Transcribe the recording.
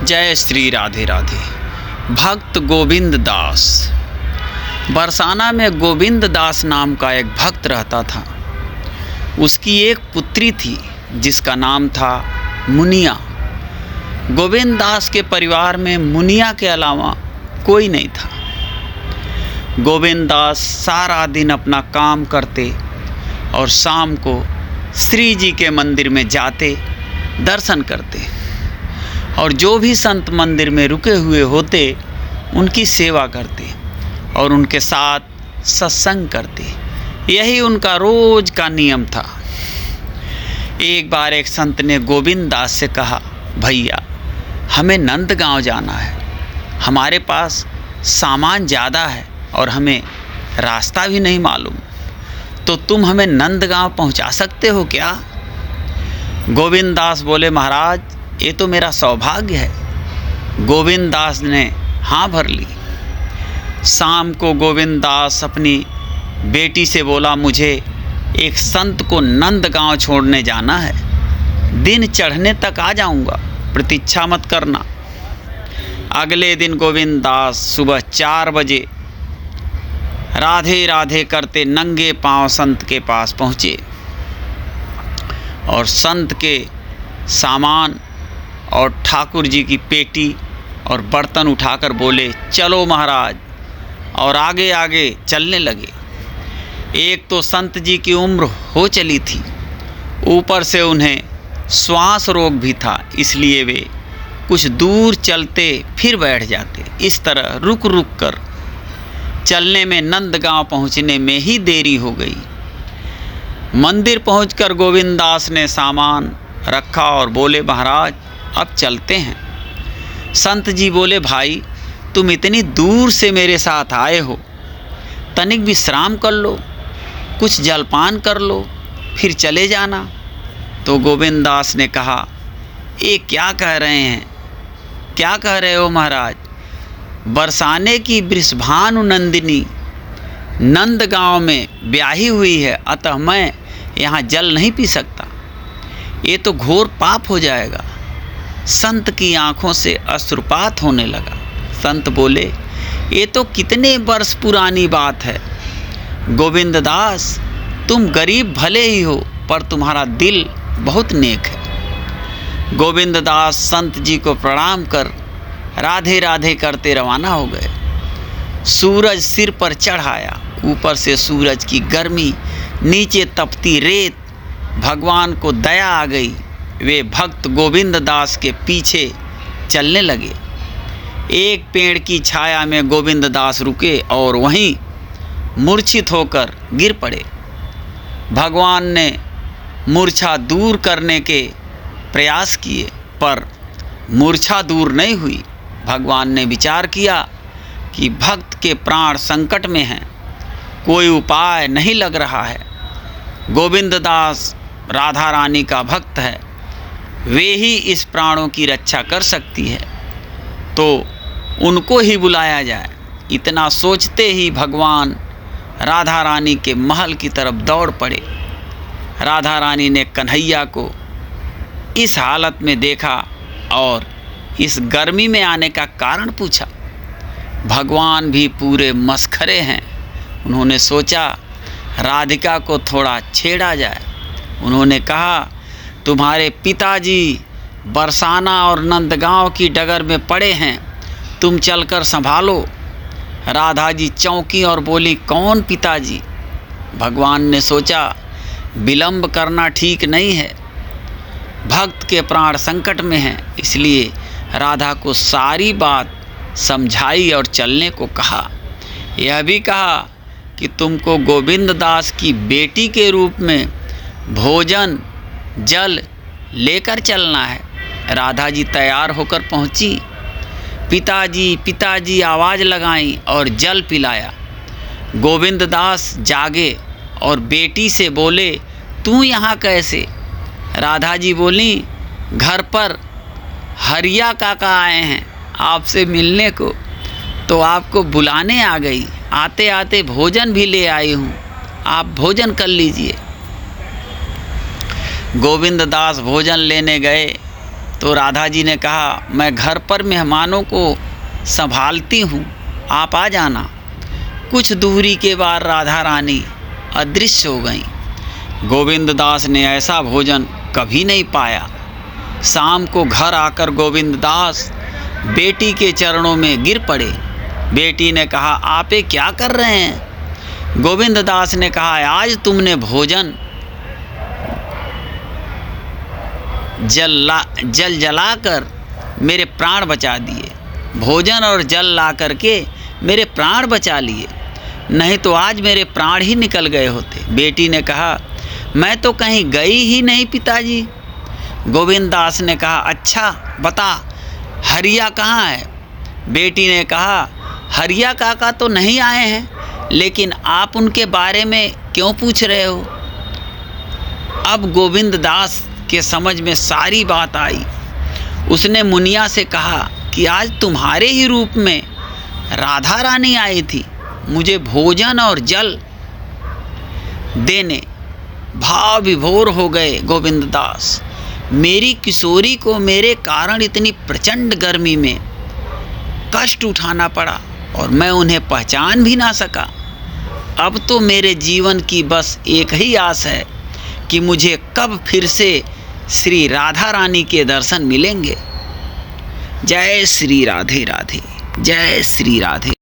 जय श्री राधे राधे। भक्त गोविंद दास। बरसाना में गोविंद दास नाम का एक भक्त रहता था। उसकी एक पुत्री थी जिसका नाम था मुनिया। गोविंद दास के परिवार में मुनिया के अलावा कोई नहीं था। गोविंद दास सारा दिन अपना काम करते और शाम को श्री जी के मंदिर में जाते, दर्शन करते और जो भी संत मंदिर में रुके हुए होते उनकी सेवा करते और उनके साथ सत्संग करते। यही उनका रोज का नियम था। एक बार एक संत ने गोविंद दास से कहा, भैया हमें नंदगांव जाना है, हमारे पास सामान ज़्यादा है और हमें रास्ता भी नहीं मालूम, तो तुम हमें नंदगांव पहुंचा सकते हो क्या? गोविंद दास बोले, महाराज ये तो मेरा सौभाग्य है। गोविंद दास ने हाँ भर ली। शाम को गोविंद दास अपनी बेटी से बोला, मुझे एक संत को नंदगांव छोड़ने जाना है, दिन चढ़ने तक आ जाऊंगा, प्रतीक्षा मत करना। अगले दिन गोविंद दास सुबह 4 बजे राधे राधे करते नंगे पांव संत के पास पहुँचे और संत के सामान और ठाकुर जी की पेटी और बर्तन उठाकर बोले, चलो महाराज, और आगे आगे चलने लगे। एक तो संत जी की उम्र हो चली थी, ऊपर से उन्हें श्वास रोग भी था, इसलिए वे कुछ दूर चलते फिर बैठ जाते। इस तरह रुक रुक कर चलने में नंदगांव पहुंचने में ही देरी हो गई। मंदिर पहुंचकर गोविंद दास ने सामान रखा और बोले, महाराज अब चलते हैं। संत जी बोले, भाई तुम इतनी दूर से मेरे साथ आए हो, तनिक विश्राम कर लो, कुछ जलपान कर लो, फिर चले जाना। तो गोविंद दास ने कहा, ये क्या कह रहे हैं, क्या कह रहे हो महाराज? बरसाने की वृषभानु नंदिनी नंदगांव में ब्याही हुई है, अतः मैं यहाँ जल नहीं पी सकता, ये तो घोर पाप हो जाएगा। संत की आंखों से अश्रुपात होने लगा। संत बोले, ये तो कितने वर्ष पुरानी बात है। गोविंद दास तुम गरीब भले ही हो, पर तुम्हारा दिल बहुत नेक है। गोविंद दास संत जी को प्रणाम कर राधे राधे करते रवाना हो गए। सूरज सिर पर चढ़ आया, ऊपर से सूरज की गर्मी, नीचे तपती रेत। भगवान को दया आ गई। वे भक्त गोविंद दास के पीछे चलने लगे। एक पेड़ की छाया में गोविंद दास रुके और वहीं मूर्छित होकर गिर पड़े। भगवान ने मूर्छा दूर करने के प्रयास किए, पर मूर्छा दूर नहीं हुई। भगवान ने विचार किया कि भक्त के प्राण संकट में हैं, कोई उपाय नहीं लग रहा है। गोविंद दास राधा रानी का भक्त है, वे ही इस प्राणों की रक्षा कर सकती है, तो उनको ही बुलाया जाए। इतना सोचते ही भगवान राधा रानी के महल की तरफ दौड़ पड़े। राधा रानी ने कन्हैया को इस हालत में देखा और इस गर्मी में आने का कारण पूछा। भगवान भी पूरे मस्खरे हैं। उन्होंने सोचा राधिका को थोड़ा छेड़ा जाए। उन्होंने कहा, तुम्हारे पिताजी बरसाना और नंदगांव की डगर में पड़े हैं, तुम चलकर संभालो। राधा जी चौंकी और बोली, कौन पिताजी? भगवान ने सोचा विलंब करना ठीक नहीं है, भक्त के प्राण संकट में हैं, इसलिए राधा को सारी बात समझाई और चलने को कहा। यह भी कहा कि तुमको गोविंद दास की बेटी के रूप में भोजन जल लेकर चलना है। राधा जी तैयार होकर पहुंची। पिताजी पिताजी आवाज़ लगाई और जल पिलाया। गोविंद दास जागे और बेटी से बोले, तू यहाँ कैसे? राधा जी बोली, घर पर हरिया काका आए हैं आपसे मिलने को, तो आपको बुलाने आ गई। आते आते भोजन भी ले आई हूँ, आप भोजन कर लीजिए। गोविंद दास भोजन लेने गए तो राधा जी ने कहा, मैं घर पर मेहमानों को संभालती हूँ, आप आ जाना। कुछ दूरी के बाद राधा रानी अदृश्य हो गईं। गोविंद दास ने ऐसा भोजन कभी नहीं पाया। शाम को घर आकर गोविंद दास बेटी के चरणों में गिर पड़े। बेटी ने कहा, आप ये क्या कर रहे हैं? गोविंद दास ने कहा, आज तुमने भोजन जल जलाकर मेरे प्राण बचा दिए। भोजन और जल ला करके मेरे प्राण बचा लिए, नहीं तो आज मेरे प्राण ही निकल गए होते। बेटी ने कहा, मैं तो कहीं गई ही नहीं पिताजी। गोविंद दास ने कहा, अच्छा बता, हरिया कहाँ है? बेटी ने कहा, हरिया काका तो नहीं आए हैं, लेकिन आप उनके बारे में क्यों पूछ रहे हो? अब गोविंद दास के समझ में सारी बात आई। उसने मुनिया से कहा कि आज तुम्हारे ही रूप में राधा रानी आई थी मुझे भोजन और जल देने। भाव विभोर हो गए गोविंद दास। मेरी किशोरी को मेरे कारण इतनी प्रचंड गर्मी में कष्ट उठाना पड़ा और मैं उन्हें पहचान भी ना सका। अब तो मेरे जीवन की बस एक ही आस है कि मुझे कब फिर से श्री राधा रानी के दर्शन मिलेंगे। जय श्री राधे राधे, जय श्री राधे।